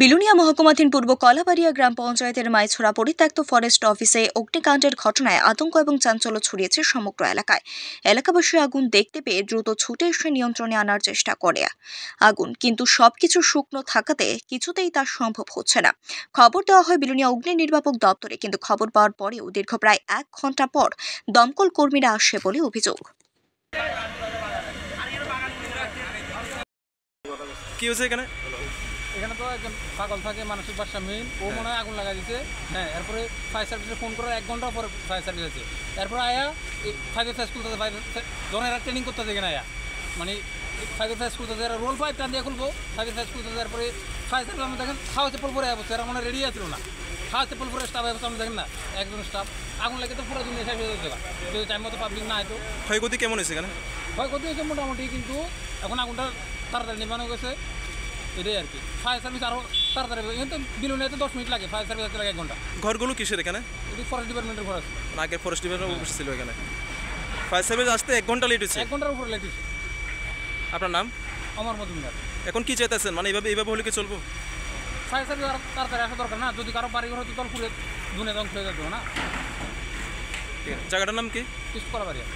বিলুনিয়া মহকুমাধীন পূর্ব কলাবাড়িয়া গ্রাম পঞ্চায়েতের মাইছড়া পরিত্যক্ত ফরেস্ট অফিসে অগ্নিকাণ্ডের ঘটনায় আতঙ্ক এবং চাঞ্চল্য ছড়িয়েছে সমগ্র এলাকায়। এলাকাবাসী আগুন দেখতে পেয়ে দ্রুত ছুটে এসে নিয়ন্ত্রণে আনার চেষ্টা করে আগুন, কিন্তু সবকিছু শুকনো থাকাতে কিছুতেই তা সম্ভব হচ্ছে না। খবর দেওয়া হয় বিলুনিয়া অগ্নি নির্বাপক দপ্তরে, কিন্তু খবর পাওয়ার পরেও দীর্ঘ প্রায় 1 ঘন্টা পর দমকল কর্মীরা আসে বলে অভিযোগ। কি হয়েছে এখানে? এখানে তো একজন পাগল থাকে, মানসিক বাসা মেইন, ও মনে হয় আগুন লাগাই দিচ্ছে। হ্যাঁ, এরপরে ফায়ার সার্ভিসে ফোন করার 1 ঘন্টা পরে ফায়ার সার্ভিস আছে। এরপরে আয়া ফায়ার সার্ভিস করতে জনেরা ট্রেনিং করতে এখানে আয়া, মানে ফায়ার সার্ভিস করতে রোল পাইপ টান দিয়ে খুলবো ফায়ার সার্ভিস করতে। তারপরে ফায়ার সার্ভিস আমরা দেখেন খাওয়া চেপল পরে আসছে, এরা মনে রেডি আছিল না। খাওয়া চেপল পরে স্টাফ আসছে, আমরা দেখেন না একজন স্টাফ। আগুন লাগে তো পুরো দিন শেষ হয়ে যাচ্ছে, যদি টাইম মতো পাবলিক না হয়তো। ক্ষয়ক্ষতি কেমন হয়েছে এখানে? ক্ষয়ক্ষতি হয়েছে মোটামুটি, কিন্তু এখন আগুনটা তাড়াতাড়ি নির্মাণ হয়ে গেছে, এটাই আর কি। ফায়ার সার্ভিস আরও তাড়াতাড়ি, কিন্তু বিলুনিয়াতে 10 মিনিট লাগে, ফায়ার সার্ভিস আসতে লাগে 1 ঘন্টা। ঘরগুলো কিসের এখানে? এটি ফরেস্ট ডিপার্টমেন্টের ঘর আছে। আগে ফরেস্ট ডিপার্টমেন্ট অফিস ছিল এখানে। ফায়ার সার্ভিস আসতে 1 ঘন্টা লেট হয়েছে। 1 ঘন্টার উপরে লেট হয়েছে। আপনার নাম? অমর মজুমদার। এখন কি চাইতেছেন, মানে এইভাবে হলে কি চলবো? ফায়ার সার্ভিস আরও তাড়াতাড়ি আসা দরকার না, যদি কারো বাড়িঘর হয়তো তল পুরে দুনে ধ্বংস হয়ে যেত না। ঠিক আছে, জায়গাটার নাম কি? ইস্ট কলাবাড়িয়া।